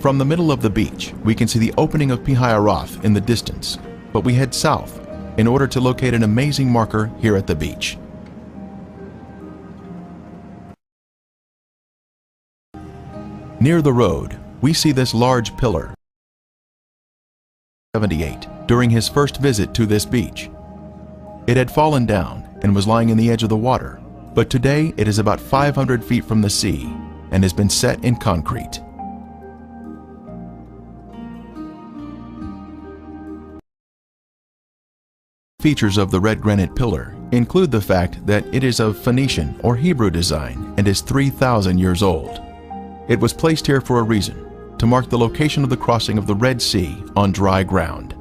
From the middle of the beach, we can see the opening of Pihayaroth in the distance, but we head south in order to locate an amazing marker here at the beach. Near the road, we see this large pillar. 78 during his first visit to this beach. It had fallen down and was lying in the edge of the water, but today it is about 500 feet from the sea and has been set in concrete. Features of the red granite pillar include the fact that it is of Phoenician or Hebrew design and is 3,000 years old. It was placed here for a reason, to mark the location of the crossing of the Red Sea on dry ground.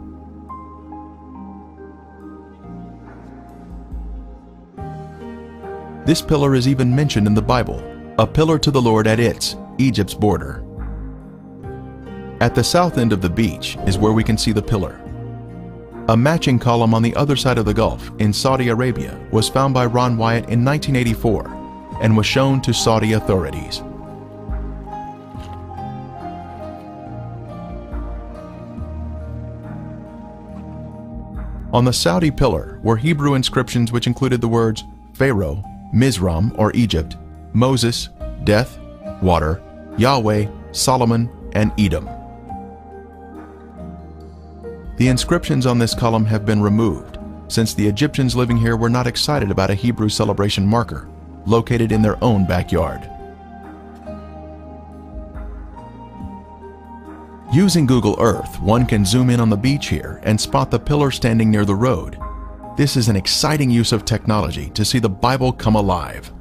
This pillar is even mentioned in the Bible, a pillar to the Lord at Egypt's border. At the south end of the beach is where we can see the pillar. A matching column on the other side of the Gulf in Saudi Arabia was found by Ron Wyatt in 1984 and was shown to Saudi authorities. On the Saudi pillar were Hebrew inscriptions which included the words Pharaoh, Mizraim or Egypt, Moses, death, water, Yahweh, Solomon, and Edom. The inscriptions on this column have been removed, since the Egyptians living here were not excited about a Hebrew celebration marker located in their own backyard. Using Google Earth, one can zoom in on the beach here and spot the pillar standing near the road. This is an exciting use of technology to see the Bible come alive.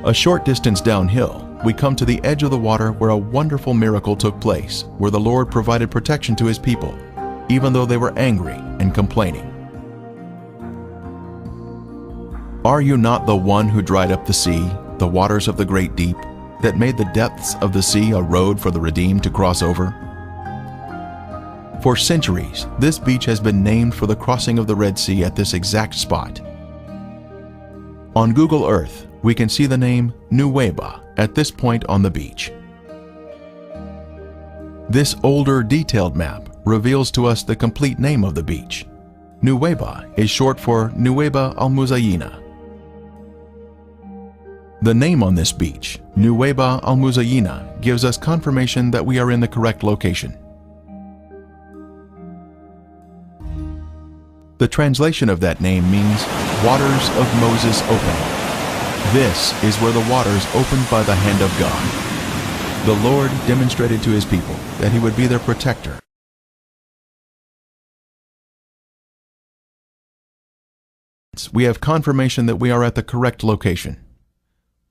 A short distance downhill, we come to the edge of the water where a wonderful miracle took place, where the Lord provided protection to His people, even though they were angry and complaining. Are you not the one who dried up the sea, the waters of the great deep, that made the depths of the sea a road for the redeemed to cross over? For centuries, this beach has been named for the crossing of the Red Sea at this exact spot. On Google Earth, we can see the name Nuweiba at this point on the beach. This older, detailed map reveals to us the complete name of the beach. Nuweiba is short for Nuweiba al-Muzayina. The name on this beach, Nuweiba al-Muzayina, gives us confirmation that we are in the correct location. The translation of that name means waters of Moses opening. This is where the waters opened by the hand of God. The Lord demonstrated to His people that He would be their protector. We have confirmation that we are at the correct location.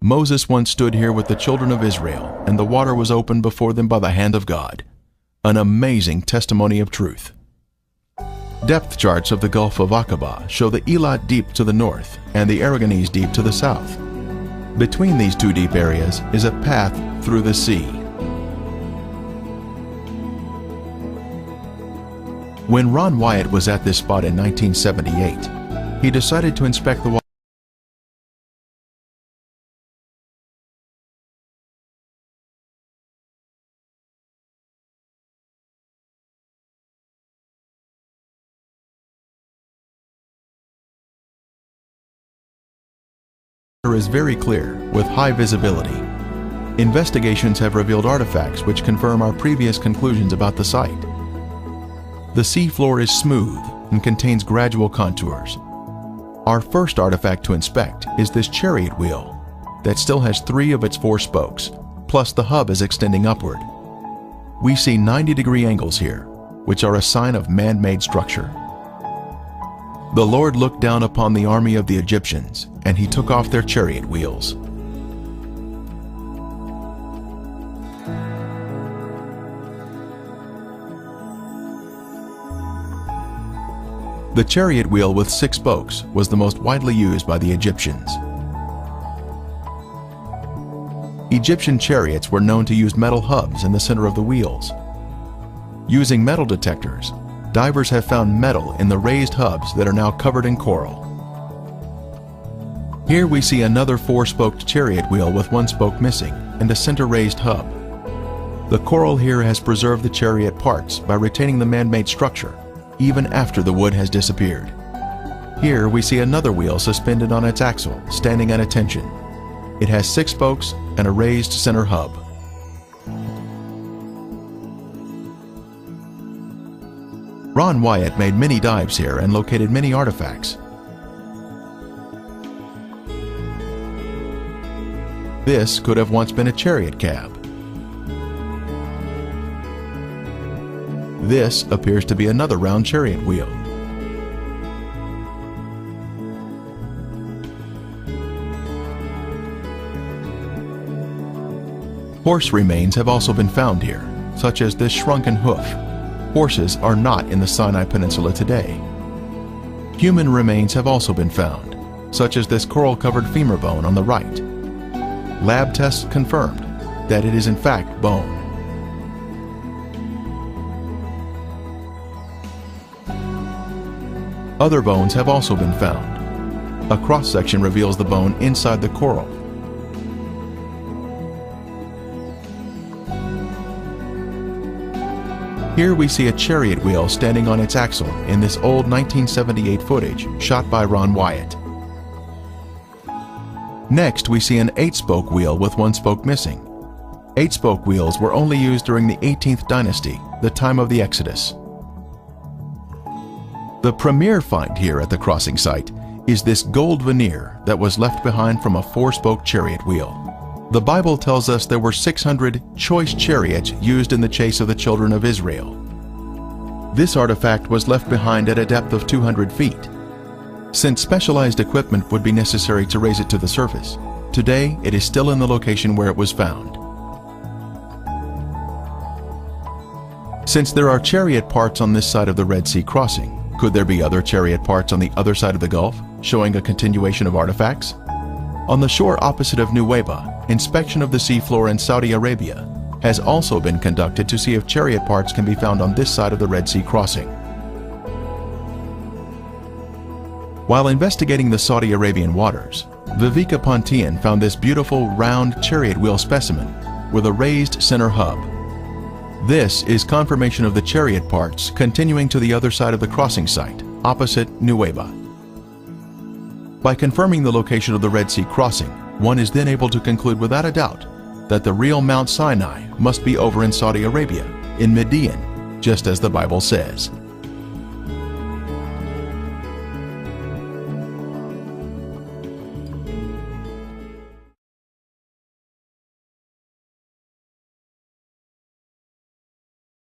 Moses once stood here with the children of Israel, and the water was opened before them by the hand of God. An amazing testimony of truth. Depth charts of the Gulf of Aqaba show the Eilat Deep to the north and the Aragonese Deep to the south. Between these two deep areas is a path through the sea. When Ron Wyatt was at this spot in 1978, he decided to inspect the water. Is very clear, with high visibility. Investigations have revealed artifacts which confirm our previous conclusions about the site. The seafloor is smooth and contains gradual contours. Our first artifact to inspect is this chariot wheel that still has 3 of its 4 spokes, plus the hub is extending upward. We see 90-degree angles here, which are a sign of man-made structure. The Lord looked down upon the army of the Egyptians, and He took off their chariot wheels. The chariot wheel with 6 spokes was the most widely used by the Egyptians. Egyptian chariots were known to use metal hubs in the center of the wheels. Using metal detectors, divers have found metal in the raised hubs that are now covered in coral. Here we see another 4-spoked chariot wheel with 1 spoke missing and a center raised hub. The coral here has preserved the chariot parts by retaining the man-made structure, even after the wood has disappeared. Here we see another wheel suspended on its axle, standing at attention. It has 6 spokes and a raised center hub. Ron Wyatt made many dives here and located many artifacts. This could have once been a chariot cab. This appears to be another round chariot wheel. Horse remains have also been found here, such as this shrunken hoof. Horses are not in the Sinai Peninsula today. Human remains have also been found, such as this coral-covered femur bone on the right. Lab tests confirmed that it is in fact bone. Other bones have also been found. A cross-section reveals the bone inside the coral. Here we see a chariot wheel standing on its axle in this old 1978 footage shot by Ron Wyatt. Next, we see an 8-spoke wheel with 1 spoke missing. 8-spoke wheels were only used during the 18th dynasty, the time of the Exodus. The premier find here at the crossing site is this gold veneer that was left behind from a 4-spoke chariot wheel. The Bible tells us there were 600 choice chariots used in the chase of the children of Israel. This artifact was left behind at a depth of 200 feet. Since specialized equipment would be necessary to raise it to the surface, today it is still in the location where it was found. Since there are chariot parts on this side of the Red Sea crossing, could there be other chariot parts on the other side of the Gulf, showing a continuation of artifacts? On the shore opposite of Nuweiba, inspection of the seafloor in Saudi Arabia has also been conducted to see if chariot parts can be found on this side of the Red Sea crossing. While investigating the Saudi Arabian waters, Viveka Pontian found this beautiful round chariot wheel specimen with a raised center hub. This is confirmation of the chariot parts continuing to the other side of the crossing site, opposite Nuweiba. By confirming the location of the Red Sea crossing, one is then able to conclude without a doubt that the real Mount Sinai must be over in Saudi Arabia, in Midian, just as the Bible says.